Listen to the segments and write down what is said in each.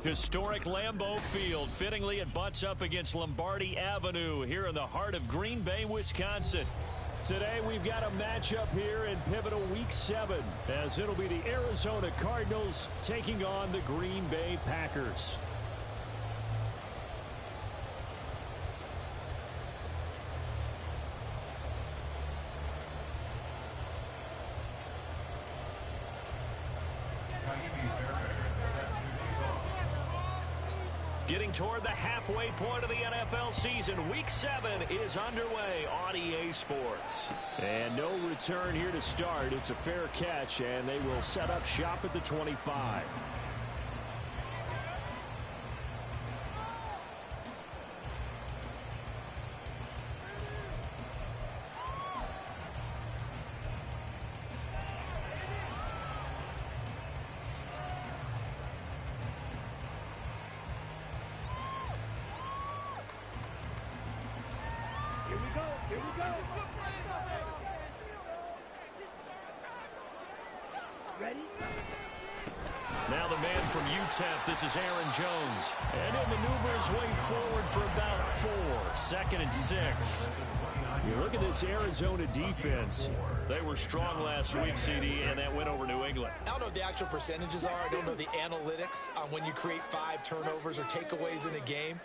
Historic Lambeau Field. Fittingly, it butts up against Lombardi Avenue here in the heart of Green Bay, Wisconsin. Today we've got a matchup here in pivotal Week 7 as it'll be the Arizona Cardinals taking on the Green Bay Packers. Getting toward the halfway point of the NFL season. Week 7 is underway on EA Sports. And no return here to start. It's a fair catch, and they will set up shop at the 25. Now the man from UTEP, this is Aaron Jones. And he'll maneuver his way forward for about 4. 2nd and 6. You look at this Arizona defense. They were strong last week, CD, and that went over New England. I don't know what the actual percentages are. I don't know the analytics on when you create 5 turnovers or takeaways in a game.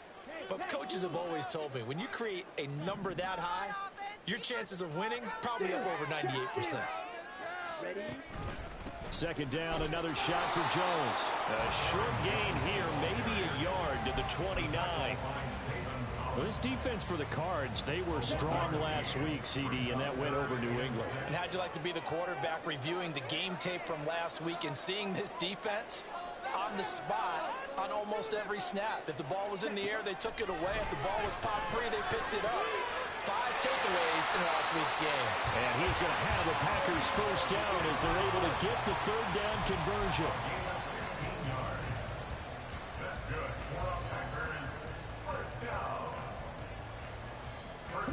But coaches have always told me, when you create a number that high, your chances of winning probably up over 98%. Ready? 2nd down, another shot for Jones. A short gain here, maybe a yard to the 29. Well, this defense for the Cards, they were strong last week, CD, and that went over New England. And how'd you like to be the quarterback reviewing the game tape from last week and seeing this defense on the spot on almost every snap? If the ball was in the air, they took it away. If the ball was popped free, they picked it up. 5 takeaways in last week's game. And he's going to have a Packers first down as they're able to get the 3rd down conversion.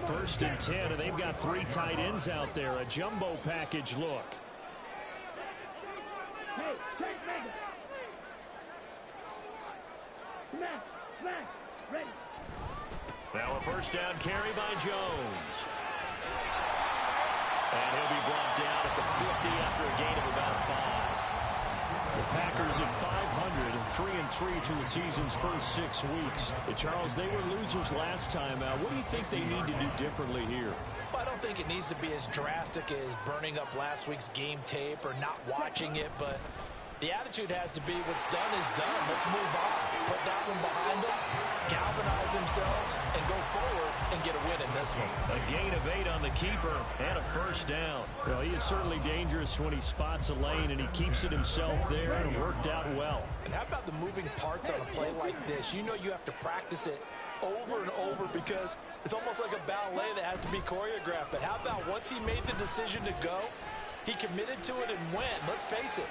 First and 10, and they've got 3 tight ends out there. A jumbo package look. Hey, take Vegas. Smash, ready. Now a first down carry by Jones. And he'll be brought down at the 50 after a gain of about 5. The Packers at 500 and 3-3 through the season's first 6 weeks. Charles, they were losers last time out. What do you think they need to do differently here? Well, I don't think it needs to be as drastic as burning up last week's game tape or not watching it, but the attitude has to be what's done is done. Let's move on. Put that one behind them, galvanize themselves, and go forward and get a win in this one. A gain of 8 on the keeper and a first down. Well, he is certainly dangerous when he spots a lane, and he keeps it himself there, and it worked out well. And how about the moving parts on a play like this? You know you have to practice it over and over because it's almost like a ballet that has to be choreographed. But how about once he made the decision to go, he committed to it and went. Let's face it.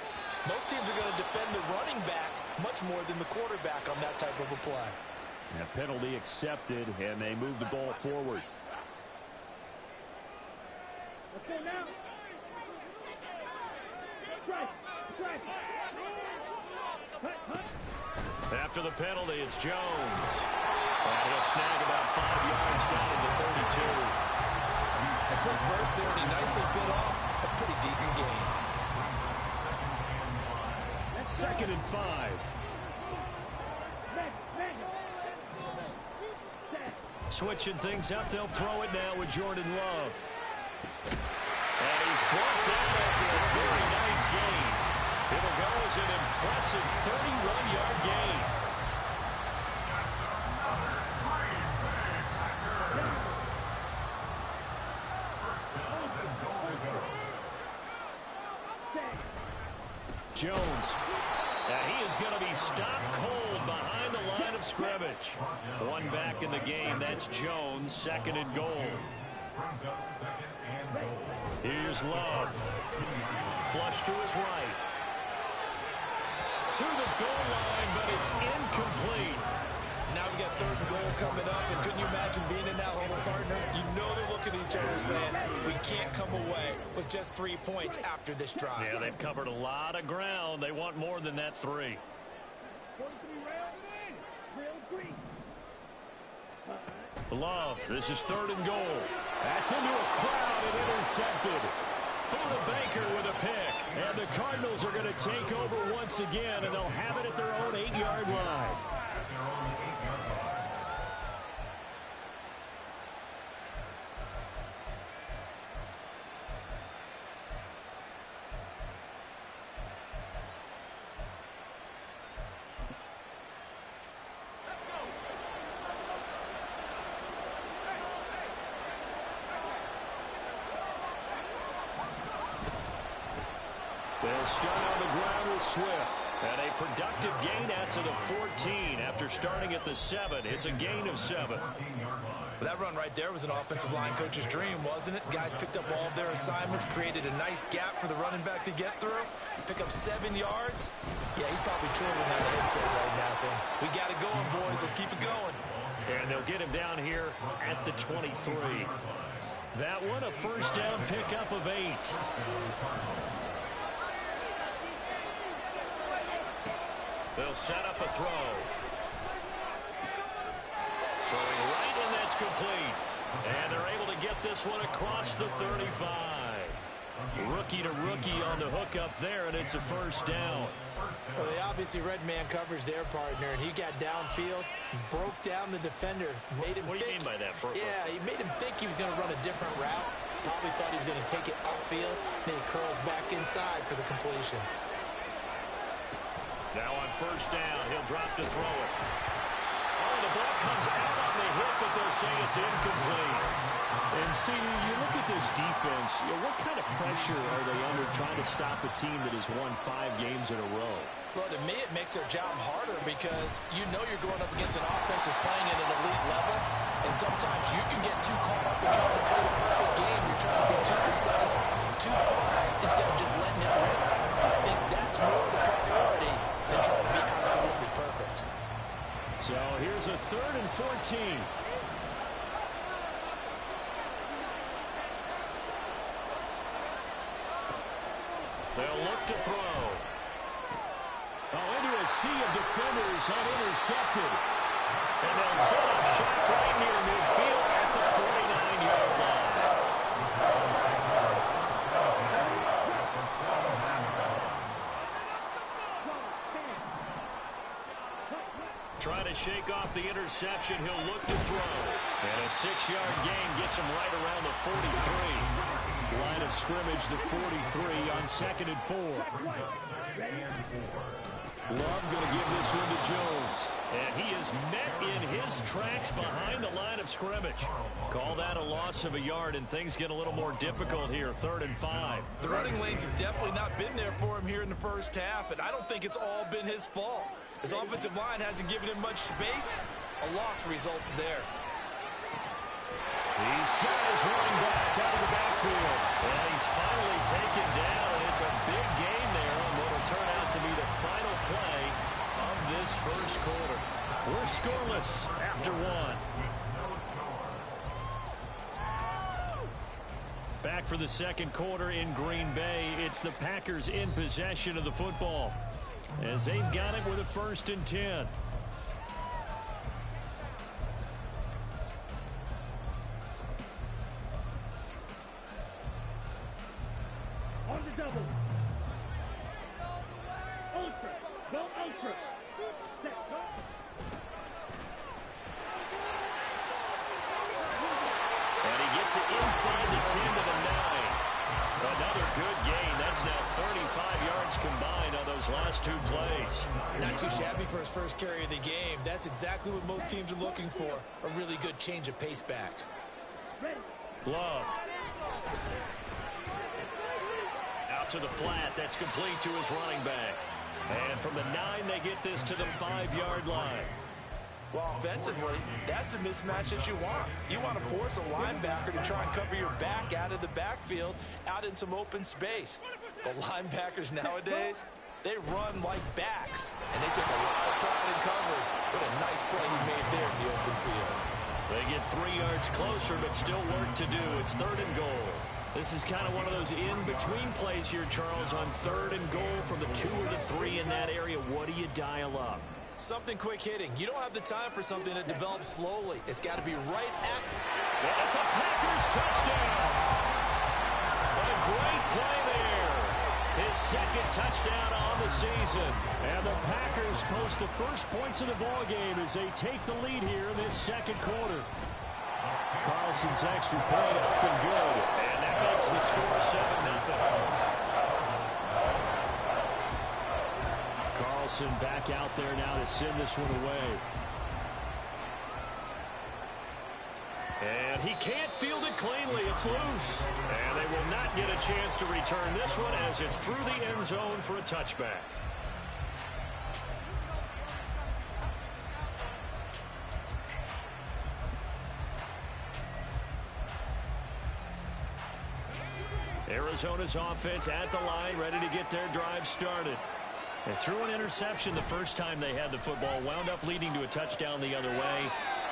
Most teams are going to defend the running back much more than the quarterback on that type of a play. And a penalty accepted, and they move the ball forward. Let's go now. Strike. After the penalty, it's Jones. And he'll snag about 5 yards down to the 32. A quick burst there, and he nicely bit off a pretty decent gain. 2nd and 5. Switching things up, they'll throw it now with Jordan Love. And he's brought down after a very nice gain. It'll go as an impressive 31-yard gain. Jones. And he is going to be stopped cold behind the line of scrimmage. One back in the game. That's Jones. 2nd and goal. Here's Love. Flush to his right. To the goal line, but it's incomplete. Now we got 3rd and goal coming up, and couldn't you imagine being in that hole, partner? You know they're looking at each other saying, we can't come away with just 3 points after this drive. Yeah, they've covered a lot of ground. They want more than that 3. 43 round. Real green. Love, this is 3rd and goal. That's into a crowd and intercepted. Buda Baker with a pick. And the Cardinals are going to take over once again, and they'll have it at their own 8-yard line. They'll start on the ground with Swift. And a productive gain out to the 14 after starting at the 7. It's a gain of 7. That run right there was an offensive line coach's dream, wasn't it? Guys picked up all of their assignments, created a nice gap for the running back to get through. Pick up 7 yards. Yeah, he's probably trolling that headset right now saying, we got it going, boys. Let's keep it going. And they'll get him down here at the 23. That one a first down pickup of 8. They'll set up a throw. Throwing right, and that's complete. And they're able to get this one across the 35. Rookie to rookie on the hookup there, and it's a first down. Well, they obviously red man covers their partner, and he got downfield, broke down the defender, made him What do you mean by that? Yeah, he made him think he was going to run a different route. Probably thought he was going to take it upfield, then he curls back inside for the completion. Now on first down, he'll drop to throw it. Oh, the ball comes out on the hip, but they'll say it's incomplete. And see, you look at this defense, what kind of pressure are they under trying to stop a team that has won 5 games in a row? Well, to me, it makes their job harder because you know you're going up against an offense that's playing at an elite level, and sometimes you can get too caught up in trying to play the perfect game. You're trying to be too precise, too fine, instead of just letting it rip. I think that's more the priority than trying to be absolutely perfect. So here's a 3rd and 14. They'll look to throw. Oh, into a sea of defenders, unintercepted. And they'll set up shop right near midfield at the 49-yard line. Trying to shake off the interception, he'll look to throw. And a 6-yard gain gets him right around the 43. Line of scrimmage, the 43 on 2nd and 4. Love going to give this one to Jones. And he is met in his tracks behind the line of scrimmage. Call that a loss of a yard, and things get a little more difficult here, 3rd and 5. The running lanes have definitely not been there for him here in the first half, and I don't think it's all been his fault. His offensive line hasn't given him much space. A loss results there. He's got his running back out of the backfield. And he's finally taken down, and it's a big gain there on what will turn out to be the final play of this first quarter. We're scoreless after 1. Back for the second quarter in Green Bay. It's the Packers in possession of the football as they've got it with a 1st and 10. On the double. Ultra. Go ultra. Set. Go. And he gets it inside the 10 to the 9. Another good gain. That's now 35 yards combined on those last 2 plays. Not too shabby for his first carry of the game. That's exactly what most teams are looking for. A really good change of pace back. Love. Out to the flat. That's complete to his running back. And from the 9, they get this to the 5-yard line. Well, offensively, that's the mismatch that you want. You want to force a linebacker to try and cover your back out of the backfield, out in some open space. The linebackers nowadays, they run like backs, and they take a lot of pride in covering. What a nice play he made there in the open field. They get 3 yards closer, but still work to do. It's 3rd and goal. This is kind of one of those in-between plays here, Charles, on 3rd and goal from the 2 or the 3 in that area. What do you dial up? Something quick hitting. You don't have the time for something that develops slowly. It's got to be right at... That's a Packers touchdown. A great play there. His second touchdown on the season. And the Packers post the first points of the ballgame as they take the lead here in this second quarter. Carlson's extra point up and good. And that makes the score 7-0. Carlson back out there now to send this one away. And he can't field it cleanly. It's loose. And they will not get a chance to return this one as it's through the end zone for a touchback. Arizona's offense at the line, ready to get their drive started. They threw an interception the first time they had the football, wound up leading to a touchdown the other way.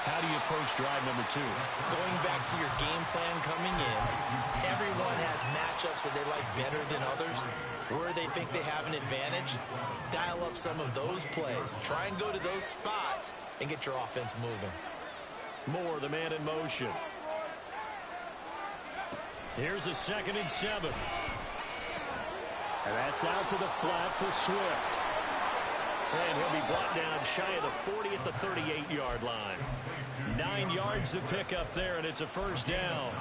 How do you approach drive number 2? Going back to your game plan coming in, everyone has matchups that they like better than others. Where they think they have an advantage, dial up some of those plays. Try and go to those spots and get your offense moving. Moore, the man in motion. Here's a 2nd and 7. And that's out to the flat for Swift. And he'll be brought down shy of the 40 at the 38-yard line. 9 yards to pick up there, and it's a first down.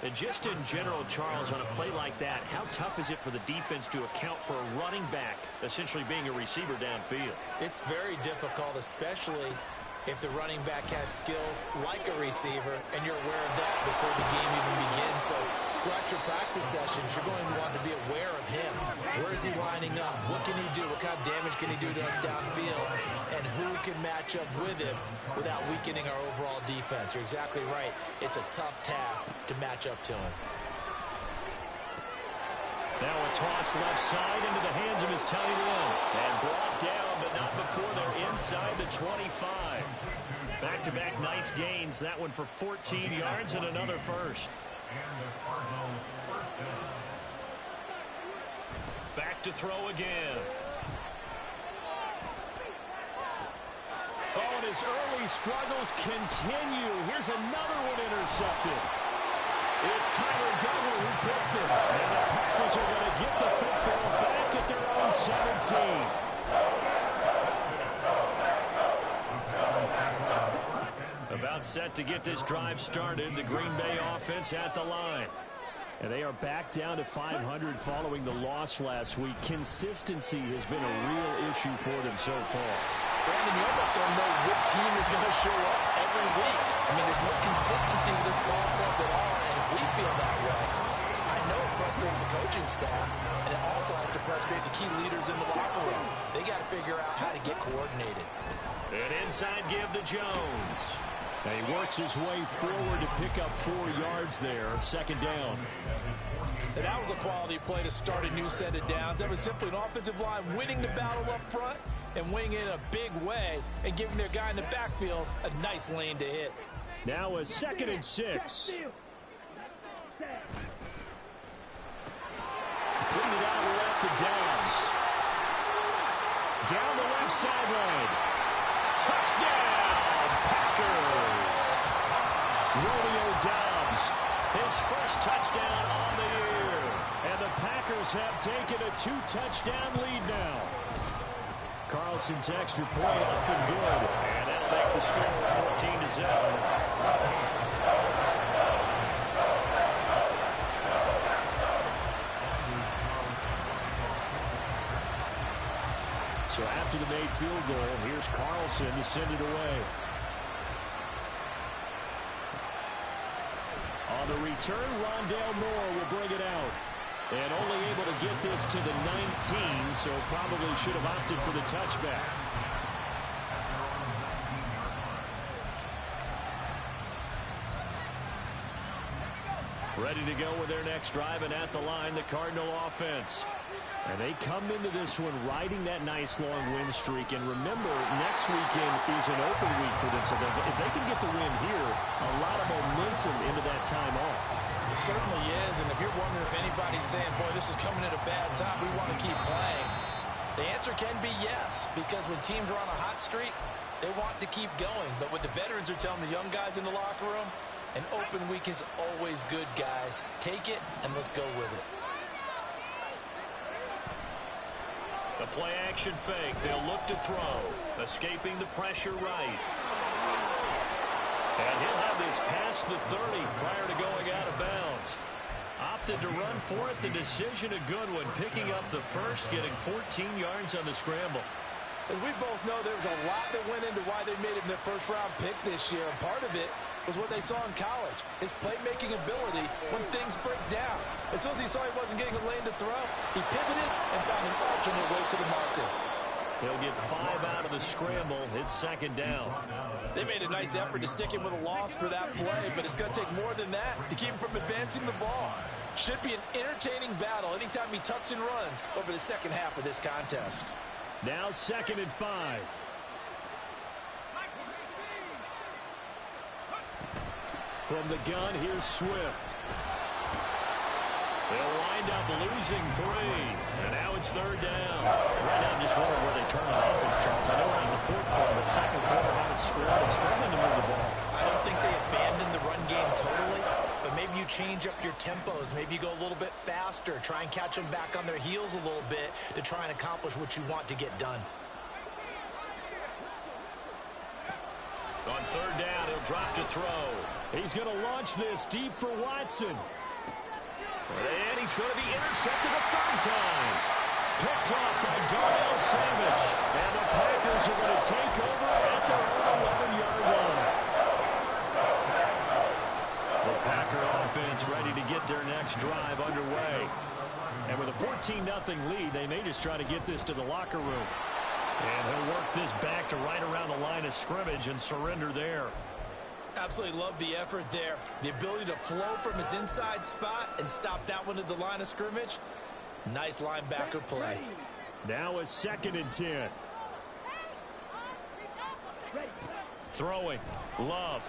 And just in general, Charles, on a play like that, how tough is it for the defense to account for a running back essentially being a receiver downfield? It's very difficult, especially if the running back has skills like a receiver, and you're aware of that before the game even begins. So throughout your practice sessions, you're going to want to be aware of him. Where is he lining up? What can he do? What kind of damage can he do to us downfield? And who can match up with him without weakening our overall defense? You're exactly right. It's a tough task to match up to him. Now a toss left side into the hands of his tight end. And brought down, but not before they're inside the 25. Back-to-back nice gains. That one for 14 yards and another first. Back to throw again. Oh, and his early struggles continue. Here's another one intercepted. It's Kyler Duggar who picks it. And the Packers are going to get the football back at their own 17. About set to get this drive started. The Green Bay offense at the line. And they are back down to 500 following the loss last week. Consistency has been a real issue for them so far. Brandon, you almost don't know what team is going to show up every week. I mean, there's no consistency with this ball club at all, and if we feel that way, I know it frustrates the coaching staff, and it also has to frustrate the key leaders in the locker room. They got to figure out how to get coordinated. An inside give to Jones. And he works his way forward to pick up 4 yards there. 2nd down. And that was a quality play to start a new set of downs. That was simply an offensive line winning the battle up front and winning in a big way and giving their guy in the backfield a nice lane to hit. Now a 2nd and 6. Completed out left to Dobbs. Down the left sideline. Touchdown, Packers. Romeo Dobbs, his first touchdown on the year. And the Packers have taken a 2-touchdown lead now. Carlson's extra point up and good. And that'll make the score 14-0. So after the made field goal, here's Carlson to send it away. On the return, Rondale Moore will bring it out. And only able to get this to the 19, so probably should have opted for the touchback. Ready to go with their next drive, and at the line, the Cardinal offense. And they come into this one riding that nice long win streak. And remember, next weekend is an open week for them. So if they can get the win here, a lot of momentum into that time off. It certainly is. And if you're wondering if anybody's saying, boy, this is coming at a bad time, we want to keep playing. The answer can be yes, because when teams are on a hot streak, they want to keep going. But what the veterans are telling the young guys in the locker room, an open week is always good, guys. Take it, and let's go with it. The play-action fake. They'll look to throw. Escaping the pressure right. And he'll have this past the 30 prior to going out of bounds. Opted to run for it. The decision a good one. Picking up the first, getting 14 yards on the scramble. As we both know, there was a lot that went into why they made him their first-round pick this year. And part of it was what they saw in college, his playmaking ability when things break down. As soon as he saw he wasn't getting a lane to throw, he pivoted and found an alternate way to the marker. They'll get 5 out of the scramble. It's second down. They made a nice effort to stick him with a loss for that play, but it's going to take more than that to keep him from advancing the ball. Should be an entertaining battle anytime he tucks and runs over the second half of this contest. Now 2nd and 5. From the gun, here's Swift. They'll wind up losing 3. And now it's 3rd down. Right now I'm just wondering where they turn on offense, Charles. I know we're in the 4th quarter, but 2nd quarter haven't scored and struggling to move the ball. I don't think they abandoned the run game totally, but maybe you change up your tempos. Maybe you go a little bit faster. Try and catch them back on their heels a little bit to try and accomplish what you want to get done. On 3rd down, he'll drop to throw. He's going to launch this deep for Watson. And he's going to be intercepted a 3rd time. Picked off by Darnell Savage. And the Packers are going to take over at their own 11-yard line. The Packer offense ready to get their next drive underway. And with a 14-0 lead, they may just try to get this to the locker room. And he'll work this back to right around the line of scrimmage and surrender there. Absolutely love the effort there. The ability to flow from his inside spot and stop that one at the line of scrimmage. Nice linebacker play. Now a 2nd and 10. Throwing. Love.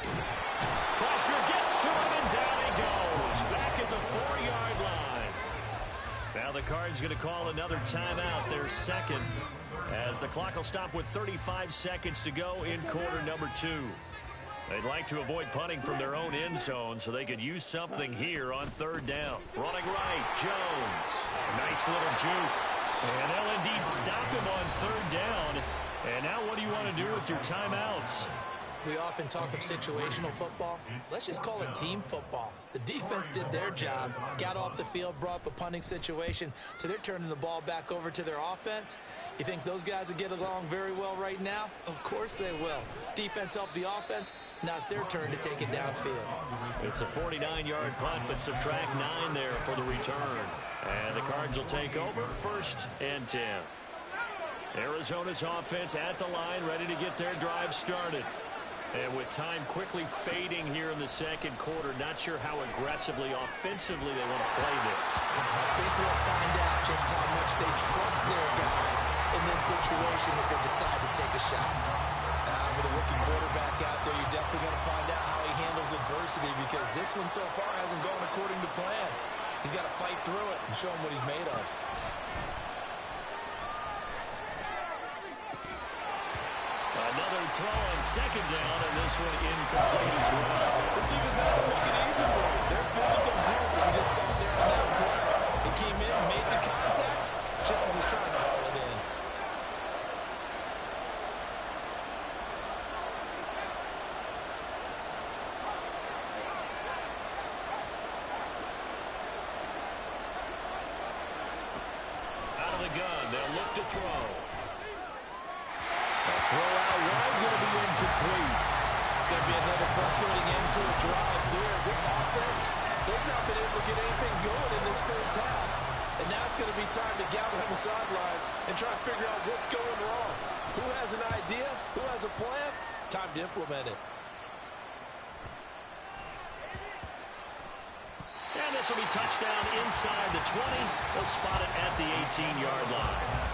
Pressure gets to him and down he goes. Back at the 4-yard line. Now the Cards going to call another timeout. Their 2nd. As the clock will stop with 35 seconds to go in quarter number 2. They'd like to avoid punting from their own end zone, so they could use something here on 3rd down. Running right, Jones. Nice little juke. And they'll indeed stop him on 3rd down. And now what do you want to do with your timeouts? We often talk of situational football. Let's just call it team football. The defense did their job, got off the field, brought up a punting situation, so they're turning the ball back over to their offense. You think those guys will get along very well right now? Of course they will. Defense helped the offense. Now it's their turn to take it downfield. It's a 49-yard punt, but subtract 9 there for the return. And the Cards will take over 1st and 10. Arizona's offense at the line, ready to get their drive started. And with time quickly fading here in the 2nd quarter, not sure how aggressively, offensively they want to play this. I think we'll find out just how much they trust their guys in this situation if they decide to take a shot. With a rookie quarterback out there, you're definitely going to find out how he handles adversity, because this one so far hasn't gone according to plan. He's got to fight through it and show him what he's made of. Another throw on 2nd down, and this one incomplete as well. This team is not going to make it easy for you. They're a physical group, and we just saw it there on that play. They came in, made the contact, just as he's trying to haul it in. Out of the gun, they'll look to throw. Throw out wide, going to be incomplete. It's going to be another frustrating end to a drive here. This offense, they've not been able to get anything going in this first half. And now it's going to be time to gather on the sidelines and try to figure out what's going wrong. Who has an idea? Who has a plan? Time to implement it. And this will be touchdown inside the 20. They'll spot it at the 18-yard line.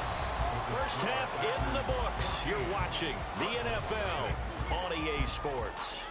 First half in the books. You're watching the NFL on EA Sports.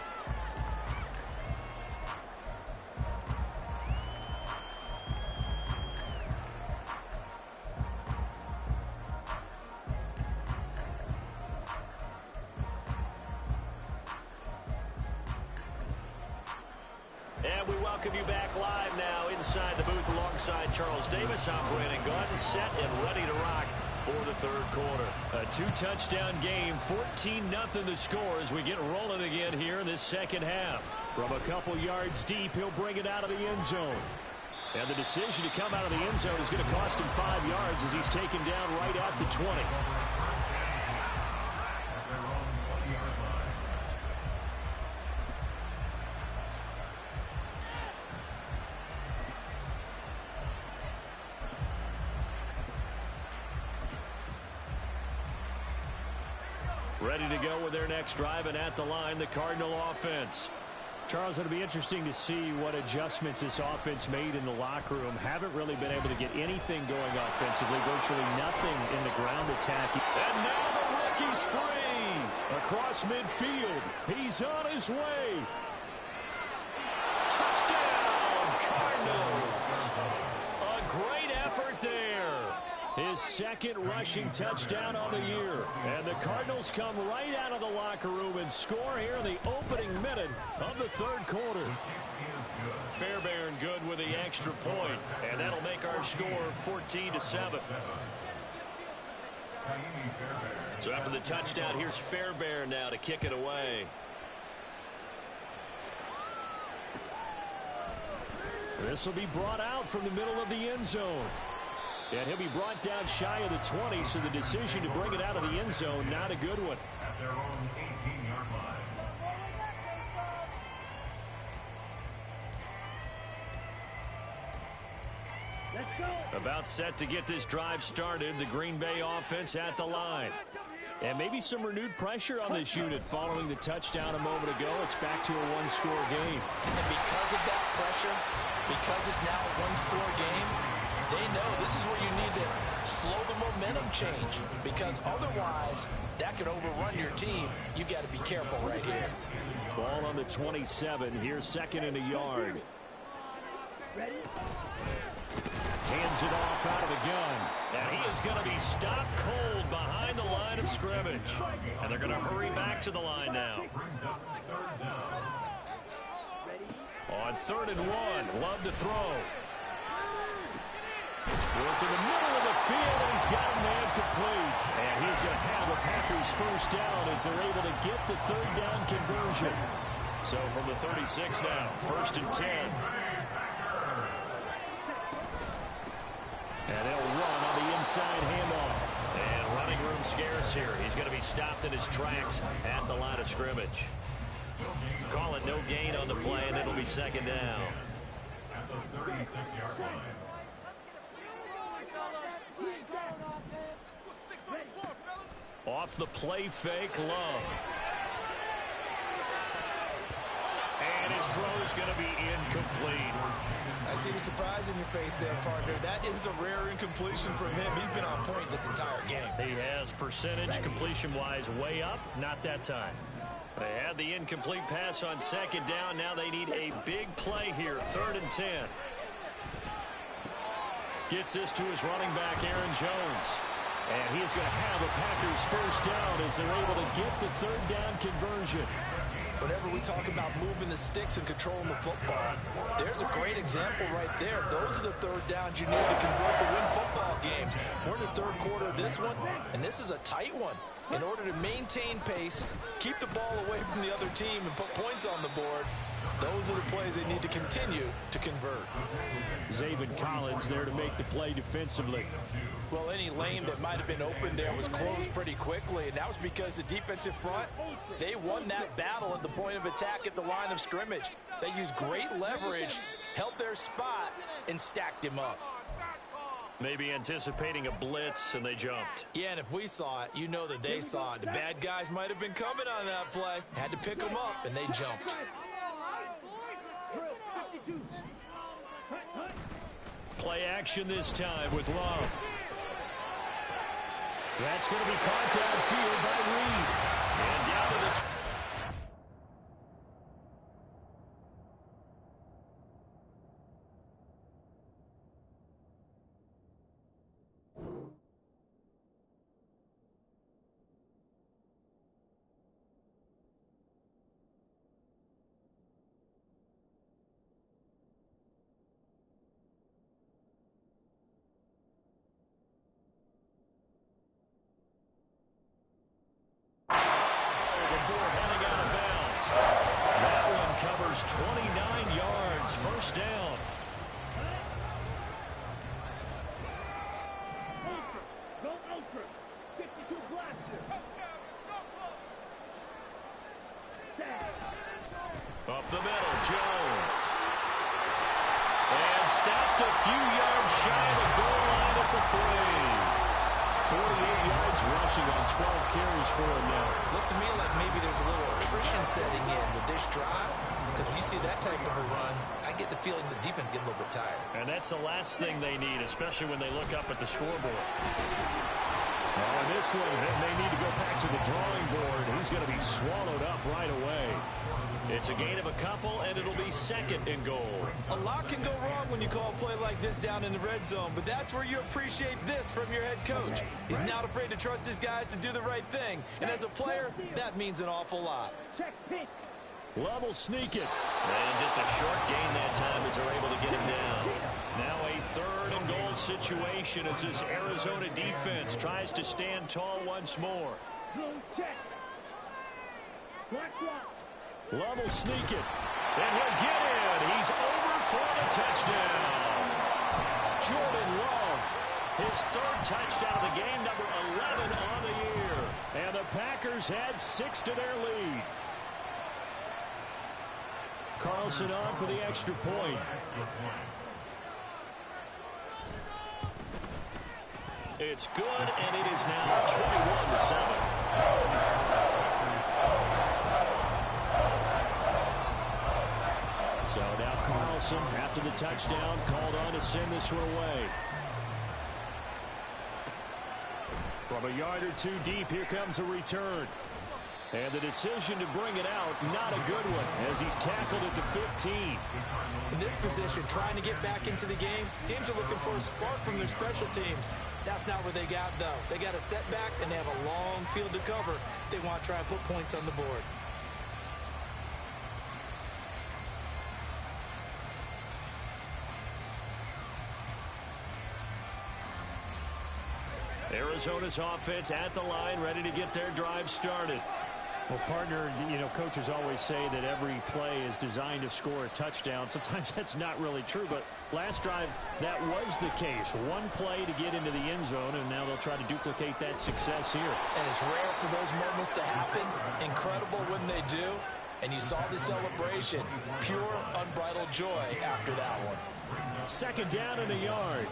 And we welcome you back live now inside the booth alongside Charles Davis. I'm Brandon Gaudin, set and ready to rock for the third quarter. A two-touchdown game, 14-0 the score as we get rolling again here in this second half. From a couple yards deep, he'll bring it out of the end zone. And the decision to come out of the end zone is going to cost him 5 yards as he's taken down right at the 20. Ready to go with their next drive, and at the line, the Cardinal offense. Charles, it'll be interesting to see what adjustments this offense made in the locker room. Haven't really been able to get anything going offensively, virtually nothing in the ground attack. And now the rookie's free. Across midfield, he's on his way. Touchdown, Cardinals. A great effort there. His second rushing touchdown on the year. And the Cardinals come right out of the locker room and score here in the opening minute of the third quarter. Fairbairn good with the extra point, and that'll make our score 14-7. So after the touchdown, here's Fairbairn now to kick it away. This will be brought out from the middle of the end zone. And he'll be brought down shy of the 20, so the decision to bring it out of the end zone, not a good one. At their own 18-yard line. Let's go. About set to get this drive started, the Green Bay offense at the line. And maybe some renewed pressure on this unit following the touchdown a moment ago. It's back to a one-score game. And because of that pressure, because it's now a one-score game, they know this is where you need to slow the momentum change, because otherwise that could overrun your team. You got to be careful right here. Ball on the 27. Here's second and a yard. Ready? Hands it off out of the gun. And he is going to be stopped cold behind the line of scrimmage. And they're going to hurry back to the line now. On 3rd and 1, Love to throw. Work in the middle of the field, and he's got a man complete. And he's going to have the Packers first down as they're able to get the third down conversion. So from the 36 now, 1st and 10. And they'll run on the inside handoff. And running room scarce here. He's going to be stopped in his tracks at the line of scrimmage. Call it no gain on the play, and it'll be second down. At the 36-yard line. Off the play fake, Love. And his throw's going to be incomplete. I see the surprise in your face there, partner. That is a rare incompletion from him. He's been on point this entire game. He has percentage completion-wise way up, not that time. They had the incomplete pass on second down. Now they need a big play here, 3rd and 10. Gets this to his running back, Aaron Jones. And he's going to have a Packers first down as they're able to get the third down conversion. Whenever we talk about moving the sticks and controlling the football, there's a great example right there. Those are the third downs you need to convert to win football games. We're in the third quarter of this one, and this is a tight one. In order to maintain pace, keep the ball away from the other team, and put points on the board, those are the plays they need to continue to convert. Zaven Collins there to make the play defensively. Well, any lane that might have been open there was closed pretty quickly, and that was because the defensive front, they won that battle at the point of attack at the line of scrimmage. They used great leverage, held their spot, and stacked him up. Maybe anticipating a blitz, and they jumped. Yeah, and if we saw it, you know that they saw it. The bad guys might have been coming on that play. Had to pick them up, and they jumped. Play action this time with Love. That's going to be caught downfield by Reed. And down to the before heading out of bounds. That one covers 29 yards. First down. Ultra. Go Ultra. 52 blaster. Up the middle, Jones. And stopped a few yards shy of the goal line at the 3. 48 yards rushing on 12 carries for him now. Looks to me like maybe there's a little attrition setting in with this drive, because when you see that type of a run, I get the feeling the defense getting a little bit tired. And that's the last thing they need, especially when they look up at the scoreboard. Oh, this one, they need to go back to the drawing board. He's going to be swallowed up right away. It's a gain of a couple, and it'll be second and goal. A lot can go wrong when you call a play like this down in the red zone, but that's where you appreciate this from your head coach. He's not afraid to trust his guys to do the right thing, and as a player, that means an awful lot. Check pitch. Love will sneak it. And just a short gain that time as they're able to get him down. Now a third and goal situation as this Arizona defense tries to stand tall once more. Zone check. Black lock. Love will sneak it. And he'll get in. He's over for the touchdown. Jordan Love, his third touchdown of the game, number 11 on the year. And the Packers had 6 to their lead. Carlson on for the extra point. It's good, and it is now 21-7. So now Carlson, after the touchdown, called on to send this one away. From a yard or two deep, here comes a return. And the decision to bring it out, not a good one, as he's tackled at the 15. In this position, trying to get back into the game, teams are looking for a spark from their special teams. That's not what they got, though. They got a setback, and they have a long field to cover if they want to try and put points on the board. Arizona's offense at the line, ready to get their drive started. Well, partner, coaches always say that every play is designed to score a touchdown. Sometimes that's not really true, but last drive, that was the case. One play to get into the end zone, and now they'll try to duplicate that success here. And it's rare for those moments to happen. Incredible when they do. And you saw the celebration. Pure, unbridled joy after that one. Second down in a yard.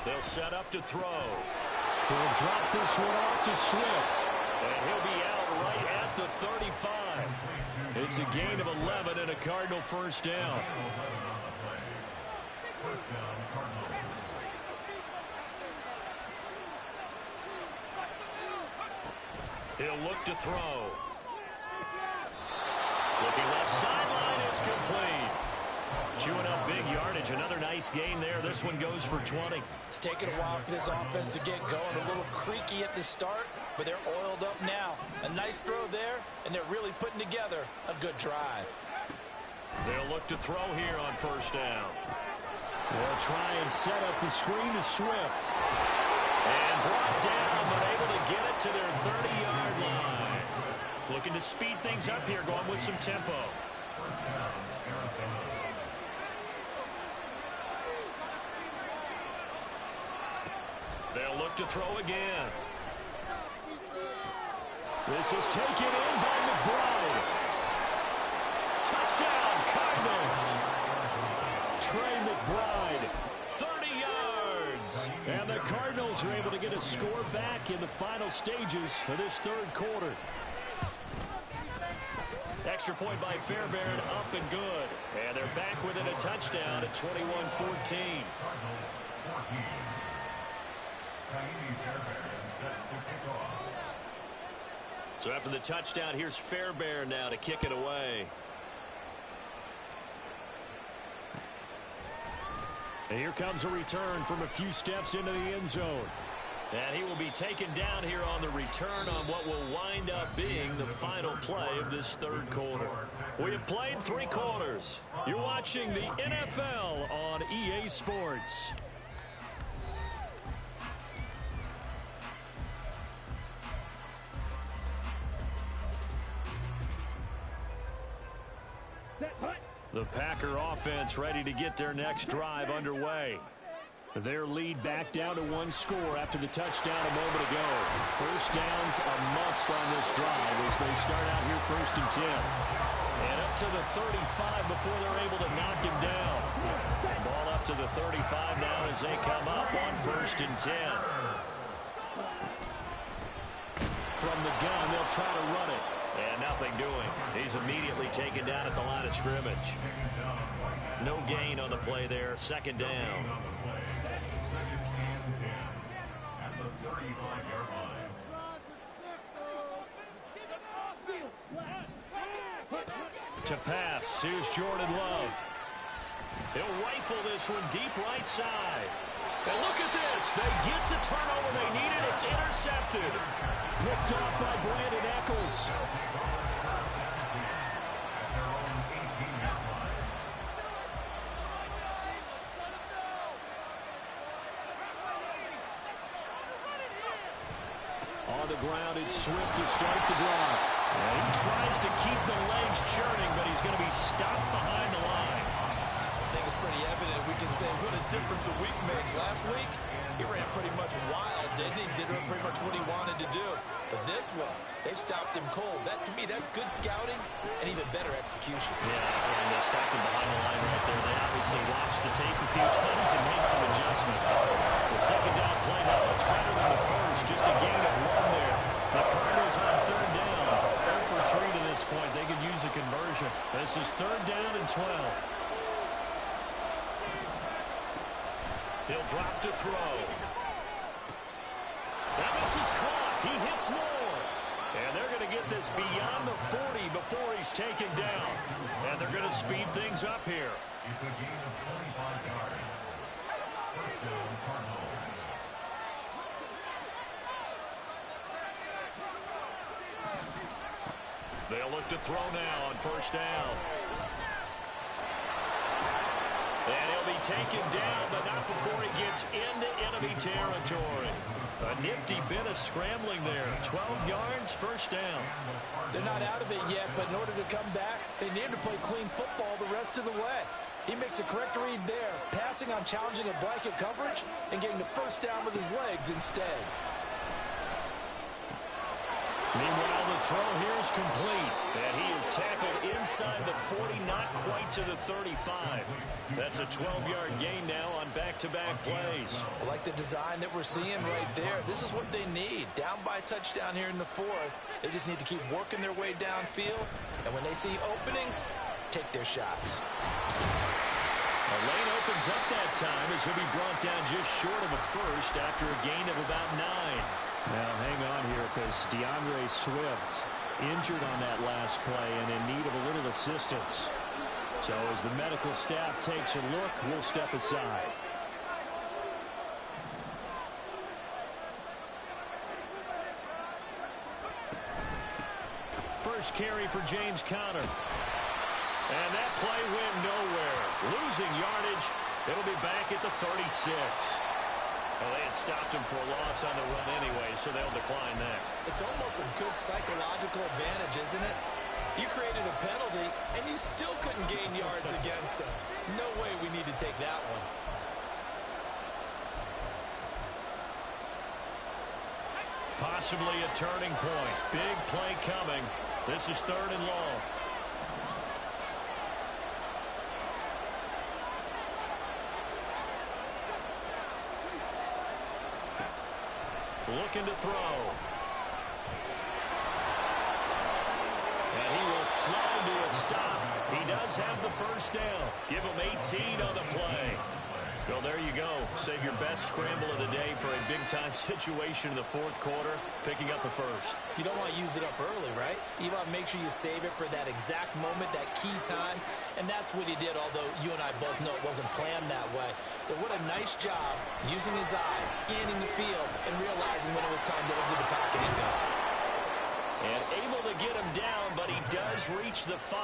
They'll set up to throw. He'll drop this one off to Swift. And he'll be out right at the 35. It's a gain of 11 and a Cardinal first down. He'll look to throw. Looking left sideline, it's complete. Chewing up big yardage. Another nice gain there. This one goes for 20. It's taken a while for this offense to get going. A little creaky at the start, but they're oiled up now. A nice throw there, and they're really putting together a good drive. They'll look to throw here on first down. They'll try and set up the screen to Swift. And brought down, but able to get it to their 30-yard line. Looking to speed things up here, going with some tempo. They'll look to throw again. This is taken in by McBride. Touchdown, Cardinals. Trey McBride, 30 yards. And the Cardinals are able to get a score back in the final stages of this third quarter. Extra point by Fairbairn, up and good. And they're back within a touchdown at 21-14. So after the touchdown, here's Fairbairn now to kick it away. And here comes a return from a few steps into the end zone. And he will be taken down here on the return on what will wind up being the final play of this third quarter. We have played 3 quarters. You're watching the NFL on EA Sports. The Packer offense ready to get their next drive underway. Their lead back down to 1 score after the touchdown a moment ago. First down's a must on this drive as they start out here 1st and 10. And up to the 35 before they're able to knock him down. Ball up to the 35 now as they come up on 1st and 10. From the gun, they'll try to run it. And nothing doing. He's immediately taken down at the line of scrimmage. No gain on the play there. 2nd down. To pass, here's Jordan Love. He'll rifle this one deep right side. And look at this. They get the turnover they needed. It's intercepted. Picked off by Brandon Echols. On the ground, it's Swift to start the drive. And he tries to keep the legs churning, but he's going to be stopped behind the line. I think it's pretty evident. We can say what a difference a week makes. Last week, he ran pretty much wild, didn't he? Did pretty much what he wanted to do. But this one, they stopped him cold. That, to me, that's good scouting and even better execution. Yeah, and they stopped him behind the line right there. They obviously watched the tape a few times and made some adjustments. The 2nd down play not much better than the first. Just a gain of 1 there. The Cardinals on 3rd down. 0 for 3 to this point. They could use a conversion. This is 3rd down and 12. He'll drop to throw. Now this is caught. He hits more. And they're going to get this beyond the 40 before he's taken down. And they're going to speed things up here. It's a gain of 25 yards. 1st down, Cardinals. They'll look to throw now on 1st down. And he'll be taken down, but not before he gets into enemy territory. A nifty bit of scrambling there. 12 yards, 1st down. They're not out of it yet, but in order to come back, they need to play clean football the rest of the way. He makes a correct read there, passing on challenging a blanket coverage and getting the 1st down with his legs instead. Meanwhile, the throw here is complete. And he is tackled inside the 40, not quite to the 35. That's a 12-yard gain now on back-to-back plays. I like the design that we're seeing right there. This is what they need. Down by a touchdown here in the 4th. They just need to keep working their way downfield. And when they see openings, take their shots. The lane opens up that time as he'll be brought down just short of a 1st after a gain of about 9. Now, hang on here because DeAndre Swift injured on that last play and in need of a little assistance. So as the medical staff takes a look, we'll step aside. First carry for James Conner. And that play went nowhere. Losing yardage. It'll be back at the 36. Well, they had stopped him for a loss on the run anyway, so they'll decline that. It's almost a good psychological advantage, isn't it? You created a penalty, and you still couldn't gain yards against us. No way we need to take that one. Possibly a turning point. Big play coming. This is 3rd and long. Looking to throw. And he will slide to a stop. He does have the 1st down. Give him 18 on the play. Well, there you go. Save your best scramble of the day for a big-time situation in the 4th quarter, picking up the 1st. You don't want to use it up early, right? You want to make sure you save it for that exact moment, that key time. And that's what he did, although you and I both know it wasn't planned that way. But what a nice job using his eyes, scanning the field, and realizing when it was time to exit the pocket and go. And able to get him down, but he does reach the 5.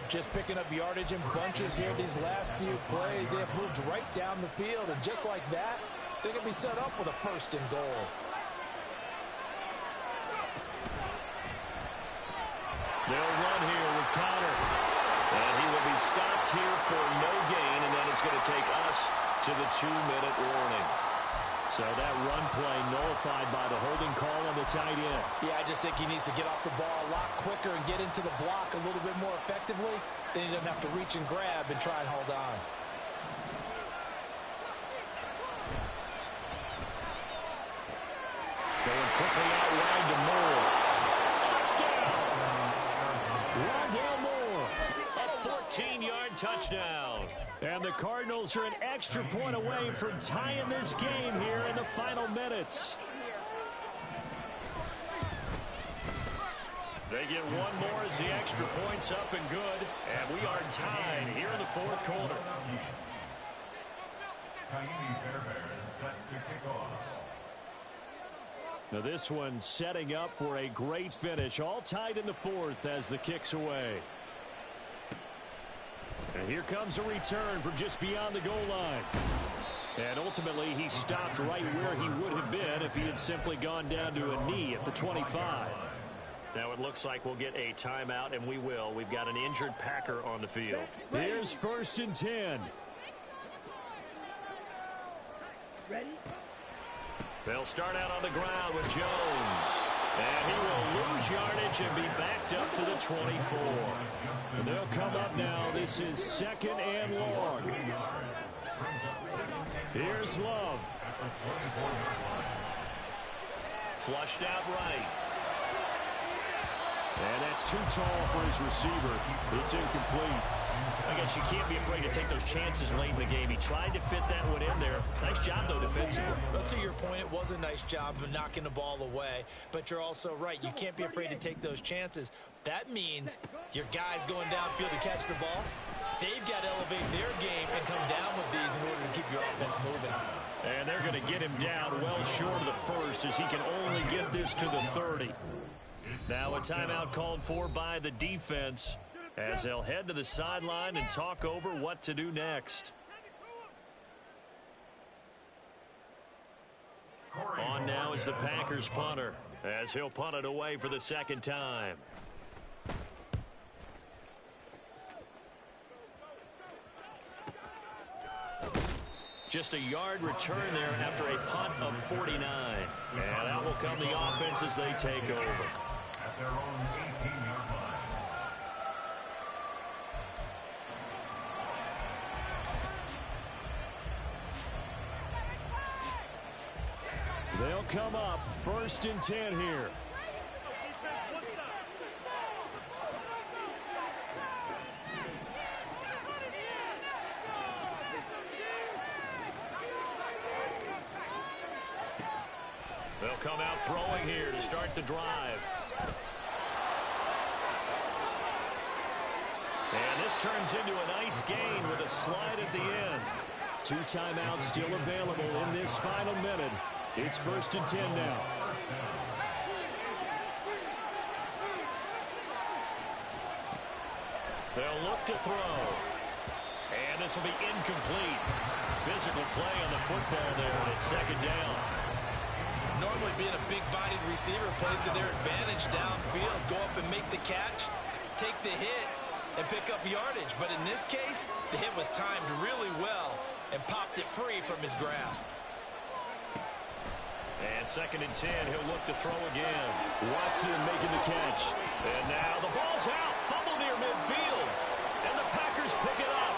Just picking up yardage in bunches here these last few plays. They have moved right down the field, and just like that, they're going to be set up with a 1st and goal. They'll run here with Conner. And he here for no gain, and then it's going to take us to the 2-minute warning. So that run play nullified by the holding call on the tight end. Yeah, I just think he needs to get off the ball a lot quicker and get into the block a little bit more effectively. Then he doesn't have to reach and grab and try and hold on. Going quickly out wide to Moore. Touchdown! Rondale Moore, a 14-yard touchdown. And the Cardinals are an extra point away from tying this game here in the final minutes. They get one more as the extra point's up and good. And we are tied here in the fourth quarter. Taimi Fairbairn is set to kick off. Now this one setting up for a great finish. All tied in the fourth as the kick's away. And here comes a return from just beyond the goal line. And ultimately, he stopped right where he would have been if he had simply gone down to a knee at the 25. Now it looks like we'll get a timeout, and we will. We've got an injured Packer on the field. Here's 1st and 10. Ready? They'll start out on the ground with Jones. And he will lose yardage and be backed up to the 24. And they'll come up now. This is 2nd and long. Here's Love. Flushed out right. And that's too tall for his receiver. It's incomplete. I guess you can't be afraid to take those chances late in the game. He tried to fit that one in there. Nice job, though, defensively. But to your point, it was a nice job of knocking the ball away. But you're also right. You can't be afraid to take those chances. That means your guys going downfield to catch the ball, they've got to elevate their game and come down with these in order to keep your offense moving. And they're going to get him down well short of the first as he can only get this to the 30. Now a timeout called for by the defense as they'll head to the sideline and talk over what to do next. On now is the Packers punter as he'll punt it away for the 2nd time. Just a yard return there after a punt of 49. And out will come the offense as they take over. At their own 18-yard line. They'll come up 1st and 10 here. They'll come out throwing here to start the drive. And this turns into a nice gain with a slide at the end. 2 timeouts still available in this final minute. It's 1st and 10 now. They'll look to throw. And this will be incomplete. Physical play on the football there, and it's 2nd down. Normally being a big-bodied receiver plays to their advantage downfield. Go up and make the catch, take the hit, and pick up yardage. But in this case, the hit was timed really well and popped it free from his grasp. And 2nd and 10, he'll look to throw again. Watson making the catch. And now the ball's out. Fumble near midfield. And the Packers pick it up.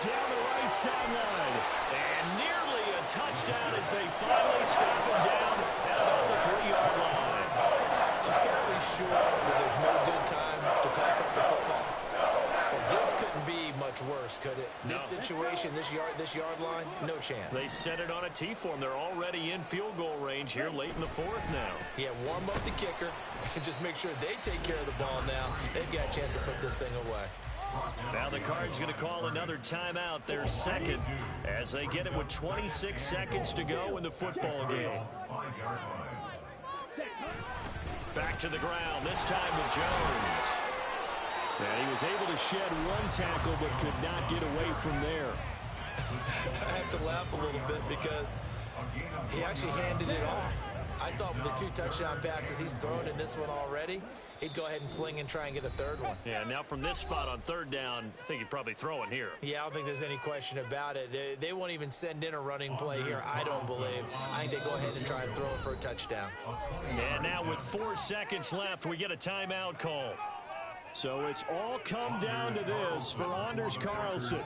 Down the right sideline. And nearly a touchdown as they finally stop him down at about the 3-yard line. I'm fairly sure that there's no good time to cough up the football. But this couldn't be much worse, could it? No. This situation, this yard line, no chance. They set it on a T-form. They're already in field goal range here late in the 4th now. Yeah, warm up the kicker and just make sure they take care of the ball now. They've got a chance to put this thing away. Now the Cards going to call another timeout, their 2nd, as they get it with 26 seconds to go in the football game. Back to the ground, this time with Jones. And he was able to shed 1 tackle but could not get away from there. I have to laugh a little bit because he actually handed it off. I thought with the 2 touchdown passes he's thrown in this one already, he'd go ahead and fling and try and get a third one. Yeah, now from this spot on third down, I think he'd probably throw it here. Yeah, I don't think there's any question about it. They won't even send in a running play here, I don't believe. I think they go ahead and try and throw it for a touchdown. And now with 4 seconds left, we get a timeout call. So it's all come down to this for Anders Carlson.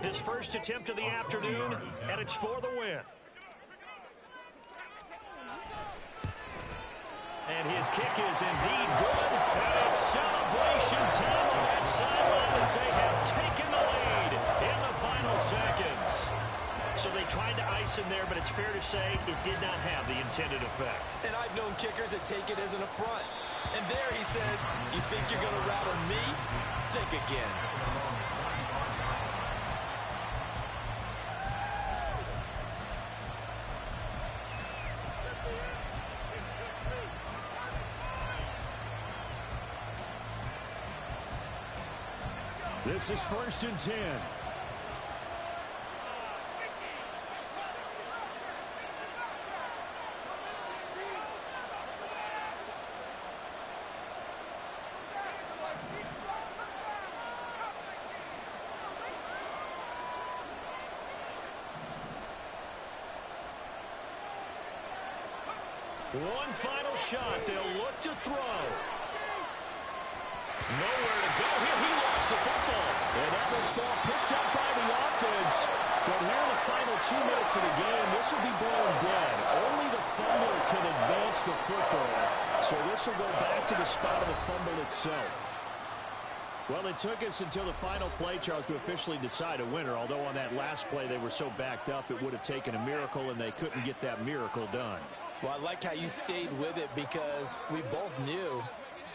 His first attempt of the afternoon, and it's for the win. And his kick is indeed good. And it's celebration time on that sideline as they have taken the lead in the final seconds. So they tried to ice him there, but it's fair to say it did not have the intended effect. And I've known kickers that take it as an affront. And there he says, you think you're going to rattle me? Think again. This is 1st and 10. One final shot. They'll look to throw. Nowhere to go here. He lost the football. And that was ball picked up by the offense. But here in the final 2 minutes of the game, this will be blown dead. Only the fumbler can advance the football. So this will go back to the spot of the fumble itself. Well, it took us until the final play, Charles, to officially decide a winner. Although on that last play they were so backed up, it would have taken a miracle, and they couldn't get that miracle done. Well, I like how you stayed with it because we both knew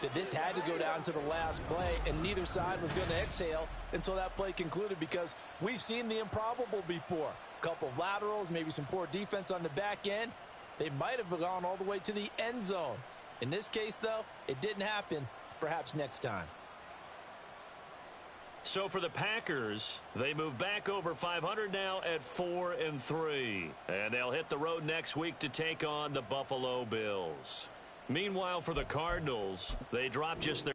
that this had to go down to the last play, and neither side was going to exhale until that play concluded because we've seen the improbable before. A couple of laterals, maybe some poor defense on the back end. They might have gone all the way to the end zone. In this case, though, it didn't happen. Perhaps next time. So for the Packers, they move back over 500 now at 4-3. And they'll hit the road next week to take on the Buffalo Bills. Meanwhile, for the Cardinals, they drop just their